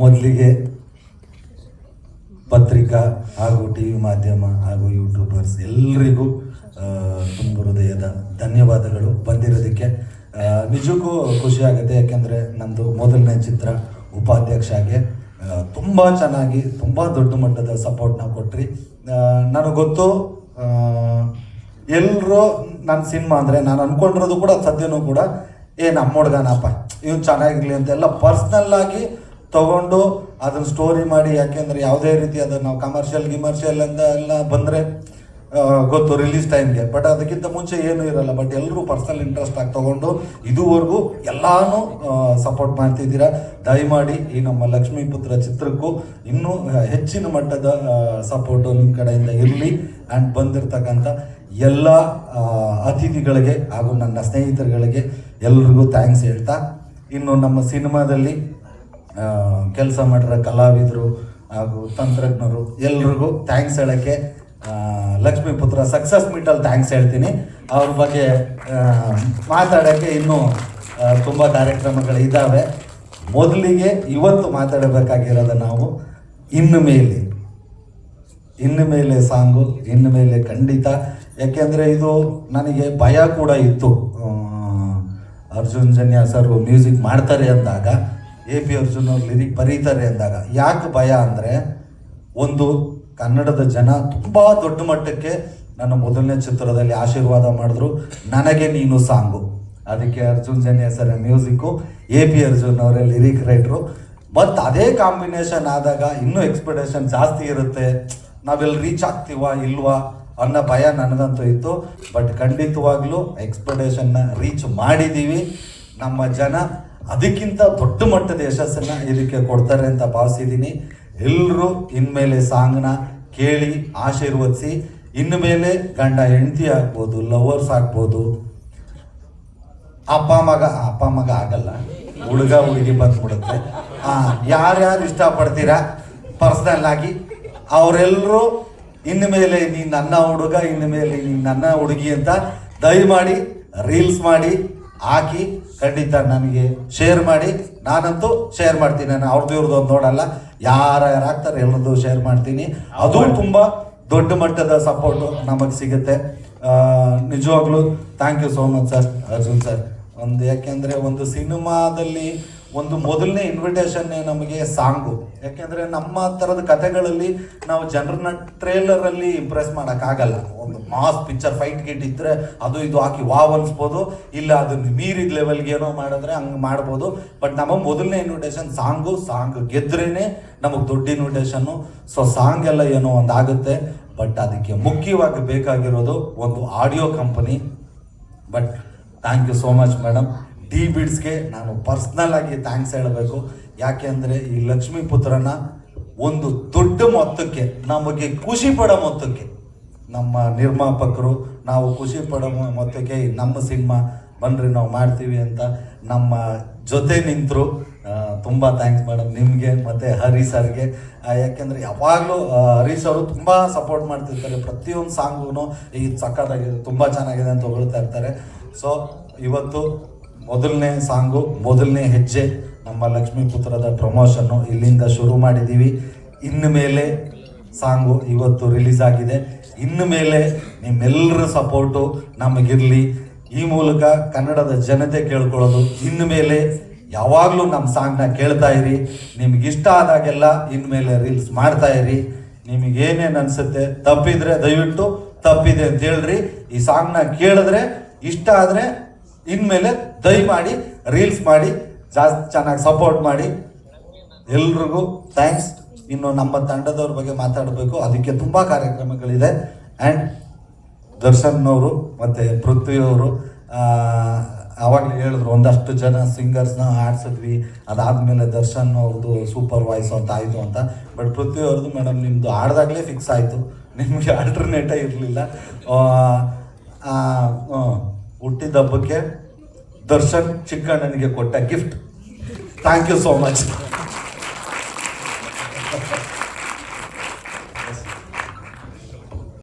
ಮೊದಲಿಗೆ ಪತ್ರಿಕಾ ಹಾಗೂ ಟಿ ವಿ ಮಾಧ್ಯಮ ಹಾಗೂ ಯೂಟ್ಯೂಬರ್ಸ್ ಎಲ್ರಿಗೂ ತುಂಬ ಹೃದಯದ ಧನ್ಯವಾದಗಳು. ಬಂದಿರೋದಕ್ಕೆ ನಿಜಕ್ಕೂ ಖುಷಿ ಆಗುತ್ತೆ. ಯಾಕೆಂದರೆ ನಂದು ಮೊದಲನೇ ಚಿತ್ರ ಉಪಾಧ್ಯಕ್ಷಗೆ ತುಂಬ ಚೆನ್ನಾಗಿ ತುಂಬ ದೊಡ್ಡ ಮಟ್ಟದ ಸಪೋರ್ಟ್ನ ಕೊಟ್ರಿ. ನನಗೆ ಗೊತ್ತು ಎಲ್ಲರೂ ನನ್ನ ಸಿನಿಮಾ ಅಂದರೆ ನಾನು ಅಂದ್ಕೊಂಡಿರೋದು ಕೂಡ ಸದ್ಯನೂ ಕೂಡ ನಮ್ಮ ಹುಡ್ಗನಪ್ಪ ಇವ್ನು ಚೆನ್ನಾಗಿರಲಿ ಅಂತೆಲ್ಲ ಪರ್ಸ್ನಲ್ಲಾಗಿ ತೊಗೊಂಡು ಅದನ್ನು ಸ್ಟೋರಿ ಮಾಡಿ, ಯಾಕೆಂದರೆ ಯಾವುದೇ ರೀತಿ ಅದನ್ನು ನಾವು ಕಮರ್ಷಿಯಲ್ ಅಂತ ಎಲ್ಲ ಬಂದರೆ ಗೊತ್ತು ರಿಲೀಸ್ ಟೈಮ್ಗೆ, ಬಟ್ ಅದಕ್ಕಿಂತ ಮುಂಚೆ ಏನೂ ಇರಲ್ಲ. ಬಟ್ ಎಲ್ಲರೂ ಪರ್ಸ್ನಲ್ ಇಂಟ್ರೆಸ್ಟ್ ಆಗಿ ತೊಗೊಂಡು ಇದುವರೆಗೂ ಎಲ್ಲನೂ ಸಪೋರ್ಟ್ ಮಾಡ್ತಿದ್ದೀರಾ. ದಯಮಾಡಿ ಈ ನಮ್ಮ ಲಕ್ಷ್ಮೀಪುತ್ರ ಚಿತ್ರಕ್ಕೂ ಇನ್ನೂ ಹೆಚ್ಚಿನ ಮಟ್ಟದ ಸಪೋರ್ಟು ನಿಮ್ಮ ಕಡೆಯಿಂದ ಇರಲಿ. ಆ್ಯಂಡ್ ಬಂದಿರತಕ್ಕಂಥ ಎಲ್ಲ ಅತಿಥಿಗಳಿಗೆ ಹಾಗೂ ನನ್ನ ಸ್ನೇಹಿತರುಗಳಿಗೆ ಎಲ್ರಿಗೂ ಥ್ಯಾಂಕ್ಸ್ ಹೇಳ್ತಾ, ಇನ್ನು ನಮ್ಮ ಸಿನಿಮಾದಲ್ಲಿ ಕೆಲಸ ಮಾಡಿರೋ ಕಲಾವಿದರು ಹಾಗೂ ತಂತ್ರಜ್ಞರು ಎಲ್ರಿಗೂ ಥ್ಯಾಂಕ್ಸ್ ಹೇಳೋಕ್ಕೆ ಲಕ್ಷ್ಮೀಪುತ್ರ ಸಕ್ಸಸ್ ಮೀಟಲ್ಲಿ ಥ್ಯಾಂಕ್ಸ್ ಹೇಳ್ತೀನಿ. ಅವ್ರ ಬಗ್ಗೆ ಮಾತಾಡೋಕ್ಕೆ ಇನ್ನೂ ತುಂಬ ಕಾರ್ಯಕ್ರಮಗಳಿದ್ದಾವೆ. ಮೊದಲಿಗೆ ಇವತ್ತು ಮಾತಾಡಬೇಕಾಗಿರೋದು ನಾವು ಇನ್ನು ಮೇಲೆ ಸಾಂಗು ಇನ್ನು ಮೇಲೆ ಖಂಡಿತ. ಯಾಕೆಂದರೆ ಇದು ನನಗೆ ಭಯ ಕೂಡ ಇತ್ತು. ಅರ್ಜುನ್ ಜನ್ಯ ಸರ್ ಮ್ಯೂಸಿಕ್ ಮಾಡ್ತಾರೆ ಅಂದಾಗ, AP ಅರ್ಜುನ್ ಅವ್ರು ಲಿರಿಕ್ ಬರೀತಾರೆ ಅಂದಾಗ ಯಾಕೆ ಭಯ ಅಂದರೆ, ಒಂದು ಕನ್ನಡದ ಜನ ತುಂಬ ದೊಡ್ಡ ಮಟ್ಟಕ್ಕೆ ನನ್ನ ಮೊದಲನೇ ಚಿತ್ರದಲ್ಲಿ ಆಶೀರ್ವಾದ ಮಾಡಿದ್ರು. ನನಗೆ ನೀನು ಸಾಂಗು, ಅದಕ್ಕೆ Arjun Janya sir music, AP Arjun ಅವರೇ ಲಿರಿಕ್ ರೈಟ್ರು. ಮತ್ತು ಅದೇ ಕಾಂಬಿನೇಷನ್ ಆದಾಗ ಇನ್ನೂ ಎಕ್ಸ್ಪೆಕ್ಟೇಷನ್ ಜಾಸ್ತಿ ಇರುತ್ತೆ. ನಾವೆಲ್ಲಿ ರೀಚ್ ಆಗ್ತೀವಾ ಇಲ್ವಾ ಅನ್ನೋ ಭಯ ನನಗಂತೂ ಇತ್ತು. ಬಟ್ ಖಂಡಿತವಾಗ್ಲೂ ಎಕ್ಸ್ಪೆಕ್ಟೇಷನ್ನ ರೀಚ್ ಮಾಡಿದ್ದೀವಿ. ನಮ್ಮ ಜನ ಅದಕ್ಕಿಂತ ದೊಡ್ಡ ಮಟ್ಟದ ಯಶಸ್ಸನ್ನು ಇದಕ್ಕೆ ಕೊಡ್ತಾರೆ ಅಂತ ಭಾವಿಸಿದ್ದೀನಿ. ಎಲ್ಲರೂ ಇನ್ಮೇಲೆ ಸಾಂಗ್ನ ಕೇಳಿ ಆಶೀರ್ವದಿಸಿ. ಇನ್ನು ಮೇಲೆ ಗಂಡ ಹೆಂಡತಿ ಆಗ್ಬೋದು, ಲವರ್ಸ್ ಆಗ್ಬೋದು, ಅಪ್ಪ ಮಗ ಆಗಲ್ಲ, ಹುಡುಗ ಹುಡುಗಿ ಬಂದ್ಬಿಡುತ್ತೆ. ಯಾರ್ಯಾರು ಇಷ್ಟಪಡ್ತೀರಾ ಪರ್ಸ್ನಲ್ ಆಗಿ ಅವರೆಲ್ಲರೂ ಇನ್ನು ಮೇಲೆ ನೀನು ನನ್ನ ಹುಡುಗ, ಇನ್ನು ಮೇಲೆ ನೀನು ನನ್ನ ಹುಡುಗಿ ಅಂತ ದಯಮಾಡಿ ರೀಲ್ಸ್ ಮಾಡಿ ಹಾಕಿ ಖಂಡಿತ ನನಗೆ ಶೇರ್ ಮಾಡಿ. ನಾನಂತೂ ಶೇರ್ ಮಾಡ್ತೀನಿ. ನಾನು ಅವ್ರದ್ದು ಇವ್ರದ್ದು ನೋಡಲ್ಲ, ಯಾರು ಆಗ್ತಾರೆ ಎಲ್ಲರದ್ದು ಶೇರ್ ಮಾಡ್ತೀನಿ. ಅದು ತುಂಬ ದೊಡ್ಡ ಮಟ್ಟದ ಸಪೋರ್ಟು ನಮಗೆ ಸಿಗುತ್ತೆ. ನಿಜವಾಗ್ಲೂ thank you so much sir, Arjun sir. ಯಾಕೆಂದರೆ ಒಂದು ಸಿನಿಮಾದಲ್ಲಿ ಒಂದು ಮೊದಲನೇ ಇನ್ವಿಟೇಷನ್ನೇ ನಮಗೆ ಸಾಂಗು. ಯಾಕೆಂದರೆ ನಮ್ಮ ಥರದ ಕಥೆಗಳಲ್ಲಿ ನಾವು ಜನರನ್ನ ಟ್ರೇಲರಲ್ಲಿ ಇಂಪ್ರೆಸ್ ಮಾಡೋಕ್ಕಾಗಲ್ಲ. ಒಂದು ಮಾಸ್ ಪಿಕ್ಚರ್ ಫೈಟ್ ಗಿಟ್ ಇದ್ದರೆ ಅದು ಇದು ಹಾಕಿ ವಾವ್ ಅನ್ಸ್ಬೋದು, ಇಲ್ಲ ಅದನ್ನು ಮೀರಿದ ಲೆವೆಲ್ಗೆ ಏನೋ ಮಾಡಿದ್ರೆ ಹಂಗೆ ಮಾಡ್ಬೋದು. ಬಟ್ ನಮಗೆ ಮೊದಲನೇ ಇನ್ವಿಟೇಷನ್ ಸಾಂಗ್ ಗೆದ್ರೇ ನಮಗೆ ದೊಡ್ಡ ಇನ್ವಿಟೇಷನ್ನು. ಸೊ ಸಾಂಗ್ ಎಲ್ಲ ಏನೋ ಒಂದು ಆಗುತ್ತೆ. ಬಟ್ ಅದಕ್ಕೆ ಮುಖ್ಯವಾಗಿ ಬೇಕಾಗಿರೋದು ಒಂದು audio company. But thank you so much madam. ಡಿ ಬಿಡ್ಸ್ಗೆ ನಾನು ಪರ್ಸ್ನಲ್ ಆಗಿ ಥ್ಯಾಂಕ್ಸ್ ಹೇಳಬೇಕು. ಯಾಕೆ ಅಂದರೆ ಈ ಲಕ್ಷ್ಮೀಪುತ್ರನ ಒಂದು ದೊಡ್ಡ ಮೊತ್ತಕ್ಕೆ, ನಮಗೆ ಖುಷಿ ಪಡೋ ಮೊತ್ತಕ್ಕೆ ನಮ್ಮ ನಿರ್ಮಾಪಕರು ನಾವು ಖುಷಿ ಪಡೋ ಮೊತ್ತಕ್ಕೆ ನಮ್ಮ ಸಿನಿಮಾ ಬನ್ನಿರಿ ನಾವು ಮಾಡ್ತೀವಿ ಅಂತ ನಮ್ಮ ಜೊತೆ ನಿಂತರು. ತುಂಬ ಥ್ಯಾಂಕ್ಸ್ ಮೇಡಮ್ ನಿಮಗೆ ಮತ್ತು ಹರಿ ಸರ್ಗೆ. ಯಾಕೆಂದರೆ ಯಾವಾಗಲೂ ಹರೀಶ್ ಅವರು ತುಂಬ ಸಪೋರ್ಟ್ ಮಾಡ್ತಿರ್ತಾರೆ. ಪ್ರತಿಯೊಂದು ಸಾಂಗೂ ಇದು ಸಕ್ಕತ್ತಾಗಿದೆ, ತುಂಬ ಚೆನ್ನಾಗಿದೆ ಅಂತ ಹೊಗಳ್ತಾ ಇರ್ತಾರೆ. ಸೊ ಇವತ್ತು ಮೊದಲನೇ ಸಾಂಗು, ಮೊದಲನೇ ಹೆಜ್ಜೆ ನಮ್ಮ ಲಕ್ಷ್ಮೀಪುತ್ರದ ಪ್ರಮೋಷನ್ನು ಇಲ್ಲಿಂದ ಶುರು ಮಾಡಿದ್ದೀವಿ. ಇನ್ನು ಮೇಲೆ ಸಾಂಗು ಇವತ್ತು ರಿಲೀಸ್ ಆಗಿದೆ. ಇನ್ನು ಮೇಲೆ ನಿಮ್ಮೆಲ್ಲರ ಸಪೋರ್ಟು ನಮಗಿರಲಿ. ಈ ಮೂಲಕ ಕನ್ನಡದ ಜನತೆ ಕೇಳ್ಕೊಳ್ಳೋದು, ಇನ್ನು ಮೇಲೆ ಯಾವಾಗಲೂ ನಮ್ಮ ಸಾಂಗ್ನ ಕೇಳ್ತಾ ಇರಿ. ನಿಮಗಿಷ್ಟ ಆದಾಗೆಲ್ಲ ಇನ್ಮೇಲೆ ರೀಲ್ಸ್ ಮಾಡ್ತಾ ಇರಿ. ನಿಮಗೇನೇನು ಅನಿಸುತ್ತೆ, ತಪ್ಪಿದ್ರೆ ದಯವಿಟ್ಟು ತಪ್ಪಿದೆ ಅಂತ ಹೇಳ್ರಿ. ಈ ಸಾಂಗ್ನ ಕೇಳಿದ್ರೆ ಇಷ್ಟ ಆದರೆ ಇನ್ಮೇಲೆ ದಯಮಾಡಿ ರೀಲ್ಸ್ ಮಾಡಿ, ಜಾಸ್ತಿ ಚೆನ್ನಾಗಿ ಸಪೋರ್ಟ್ ಮಾಡಿ. ಎಲ್ರಿಗೂ ಥ್ಯಾಂಕ್ಸ್. ಇನ್ನು ನಮ್ಮ ತಂಡದವ್ರ ಬಗ್ಗೆ ಮಾತಾಡಬೇಕು, ಅದಕ್ಕೆ ತುಂಬ ಕಾರ್ಯಕ್ರಮಗಳಿದೆ. ಆ್ಯಂಡ್ ದರ್ಶನ್ ಅವರು ಮತ್ತು ಪೃಥ್ವಿಯವರು ಆವಾಗಲೇ ಹೇಳಿದ್ರು ಒಂದಷ್ಟು ಜನ ಸಿಂಗರ್ಸ್ನ ಆಡಿಸಿದ್ವಿ. ಅದಾದಮೇಲೆ ದರ್ಶನ್ ಅವ್ರದ್ದು ಸೂಪರ್ ವಾಯ್ಸ್ ಅಂತ ಆಯಿತು ಅಂತ. ಬಟ್ ಪೃಥ್ವಿ ಅವ್ರದ್ದು ಮೇಡಮ್ ನಿಮ್ಮದು ಆಡ್ದಾಗಲೇ ಫಿಕ್ಸ್ ಆಯಿತು, ನಿಮಗೆ ಆಲ್ಟರ್ನೇಟೇ ಇರಲಿಲ್ಲ. ಹುಟ್ಟಿದ ಹಬ್ಬಕ್ಕೆ ದರ್ಶನ್ ಚಿಕ್ಕಣ್ಣನಿಗೆ ಕೊಟ್ಟ gift. Thank you so much.